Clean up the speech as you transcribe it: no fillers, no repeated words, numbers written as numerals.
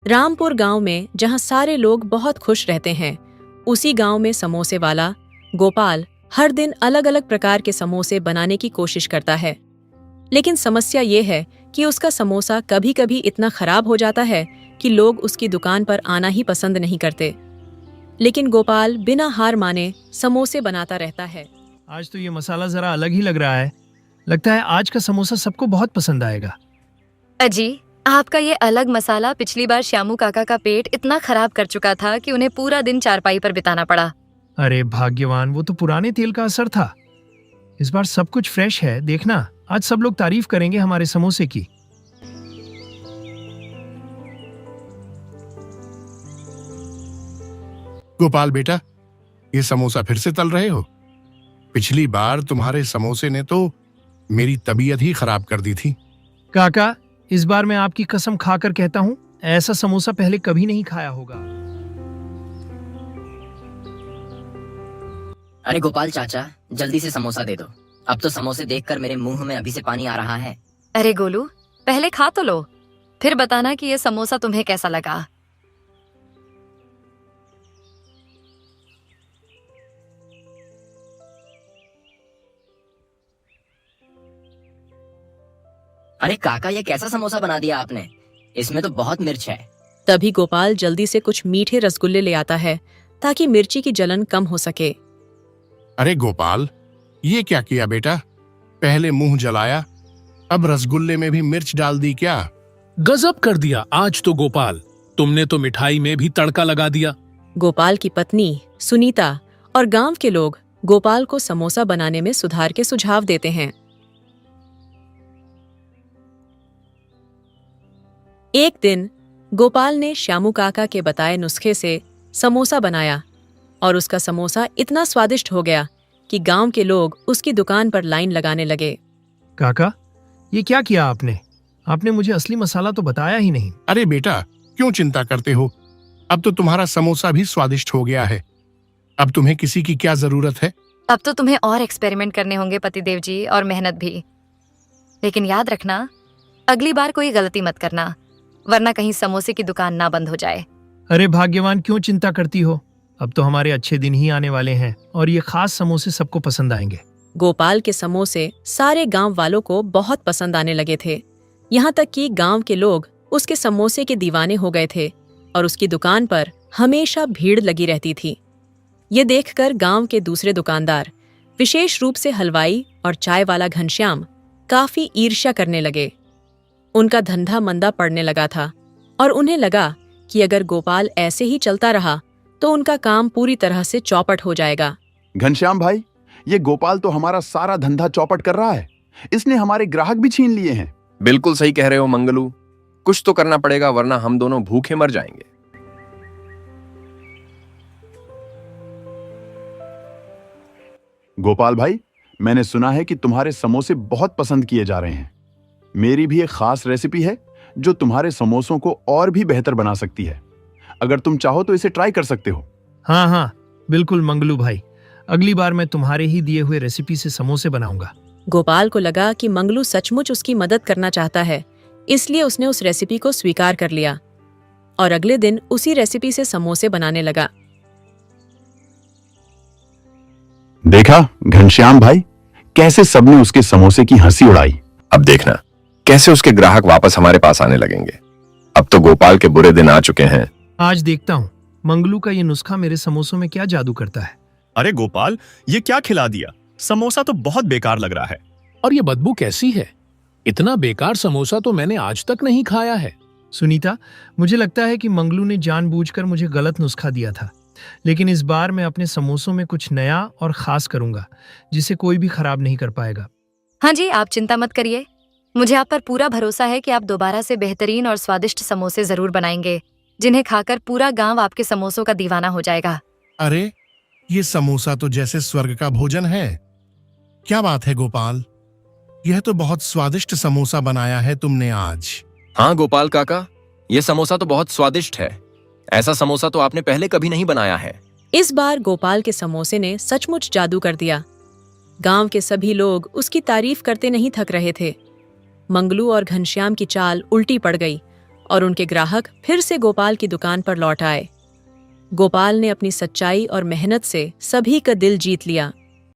रामपुर गांव में जहां सारे लोग बहुत खुश रहते हैं, उसी गांव में समोसे वाला गोपाल हर दिन अलग अलग प्रकार के समोसे बनाने की कोशिश करता है। लेकिन समस्या ये है कि उसका समोसा कभी कभी इतना खराब हो जाता है कि लोग उसकी दुकान पर आना ही पसंद नहीं करते। लेकिन गोपाल बिना हार माने समोसे बनाता रहता है। आज तो ये मसाला जरा अलग ही लग रहा है। लगता है आज का समोसा सबको बहुत पसंद आएगा। अजी, आपका ये अलग मसाला पिछली बार श्यामू काका का पेट इतना खराब कर चुका था कि उन्हें पूरा दिन चारपाई पर बिताना पड़ा। अरे भाग्यवान, वो तो पुराने तेल का असर था। इस बार सब कुछ फ्रेश है। देखना, आज सब लोग तारीफ करेंगे हमारे समोसे की। गोपाल बेटा, ये समोसा फिर से तल रहे हो? पिछली बार तुम्हारे समोसे ने तो मेरी तबीयत ही खराब कर दी थी। काका, इस बार मैं आपकी कसम खाकर कहता हूँ, ऐसा समोसा पहले कभी नहीं खाया होगा। अरे गोपाल चाचा, जल्दी से समोसा दे दो। अब तो समोसे देखकर मेरे मुंह में अभी से पानी आ रहा है। अरे गोलू, पहले खा तो लो, फिर बताना कि ये समोसा तुम्हें कैसा लगा। अरे काका, ये कैसा समोसा बना दिया आपने? इसमें तो बहुत मिर्च है। तभी गोपाल जल्दी से कुछ मीठे रसगुल्ले ले आता है ताकि मिर्ची की जलन कम हो सके। अरे गोपाल, ये क्या किया बेटा? पहले मुंह जलाया, अब रसगुल्ले में भी मिर्च डाल दी क्या? गजब कर दिया आज तो गोपाल, तुमने तो मिठाई में भी तड़का लगा दिया। गोपाल की पत्नी सुनीता और गांव के लोग गोपाल को समोसा बनाने में सुधार के सुझाव देते हैं। एक दिन गोपाल ने श्यामू काका के बताए नुस्खे से समोसा बनाया और उसका समोसा इतना स्वादिष्ट हो गया कि गांव के लोग उसकी दुकान पर लाइन लगाने लगे। काका, ये क्या किया आपने? आपने मुझे असली मसाला तो बताया ही नहीं। अरे बेटा, क्यों चिंता करते हो? अब तो तुम्हारा समोसा भी स्वादिष्ट हो गया है। अब तुम्हें किसी की क्या जरूरत है? अब तो तुम्हें और एक्सपेरिमेंट करने होंगे पतिदेव जी, और मेहनत भी। लेकिन याद रखना, अगली बार कोई गलती मत करना, वरना कहीं समोसे की दुकान ना बंद हो जाए। अरे भाग्यवान, क्यों चिंता करती हो? अब तो हमारे अच्छे दिन ही आने वाले हैं और ये खास समोसे सबको पसंद आएंगे। गोपाल के समोसे सारे गांव वालों को बहुत पसंद आने लगे थे। यहाँ तक कि गांव के लोग उसके समोसे के दीवाने हो गए थे और उसकी दुकान पर हमेशा भीड़ लगी रहती थी। ये देखकर गांव के दूसरे दुकानदार, विशेष रूप से हलवाई और चाय वाला घनश्याम, काफी ईर्ष्या करने लगे। उनका धंधा मंदा पड़ने लगा था और उन्हें लगा कि अगर गोपाल ऐसे ही चलता रहा तो उनका काम पूरी तरह से चौपट हो जाएगा। घनश्याम भाई, ये गोपाल तो हमारा सारा धंधा चौपट कर रहा है। इसने हमारे ग्राहक भी छीन लिए हैं। बिल्कुल सही कह रहे हो मंगलू, कुछ तो करना पड़ेगा वरना हम दोनों भूखे मर जाएंगे। गोपाल भाई, मैंने सुना है कि तुम्हारे समोसे बहुत पसंद किए जा रहे हैं। मेरी भी एक खास रेसिपी है जो तुम्हारे समोसों को और भी बेहतर बना सकती है। अगर तुम चाहो तो इसे ट्राई कर सकते हो। हाँ हाँ, बिल्कुल मंगलू भाई, अगली बार मैं तुम्हारे ही दिए हुए रेसिपी से समोसे बनाऊंगा। गोपाल को लगा कि मंगलू सचमुच उसकी मदद करना चाहता है, इसलिए उसने उस रेसिपी को स्वीकार कर लिया और अगले दिन उसी रेसिपी से समोसे बनाने लगा। देखा घनश्याम भाई, कैसे सबने उसके समोसे की हंसी उड़ाई। अब देखना कैसे उसके ग्राहक वापस हमारे पास आने लगेंगे। अब तो गोपाल के बुरे दिन आ चुके हैं। आज देखता हूँ मंगलू का ये नुस्खा मेरे समोसों में क्या जादू करता है। अरे गोपाल, ये क्या खिला दिया? समोसा तो बहुत बेकार लग रहा है। और ये बदबू कैसी है? इतना बेकार समोसा तो मैंने आज तक नहीं खाया है। सुनीता, मुझे लगता है कि मंगलू ने जानबूझकर मुझे गलत नुस्खा दिया था, लेकिन इस बार मैं अपने समोसों में कुछ नया और खास करूंगा जिसे कोई भी खराब नहीं कर पाएगा। हाँ जी, आप चिंता मत करिए। मुझे आप पर पूरा भरोसा है कि आप दोबारा से बेहतरीन और स्वादिष्ट समोसे जरूर बनाएंगे, जिन्हें खाकर पूरा गांव आपके समोसों का दीवाना हो जाएगा। अरे, ये समोसा तो जैसे स्वर्ग का भोजन है। क्या बात है गोपाल, यह तो बहुत स्वादिष्ट समोसा बनाया है तुमने आज। हाँ गोपाल काका, ये समोसा तो बहुत स्वादिष्ट है। ऐसा समोसा तो आपने पहले कभी नहीं बनाया है। इस बार गोपाल के समोसे ने सचमुच जादू कर दिया। गांव के सभी लोग उसकी तारीफ करते नहीं थक रहे थे। मंगलू और घनश्याम की चाल उल्टी पड़ गई और उनके ग्राहक फिर से गोपाल की दुकान पर लौट आए। गोपाल ने अपनी सच्चाई और मेहनत से सभी का दिल जीत लिया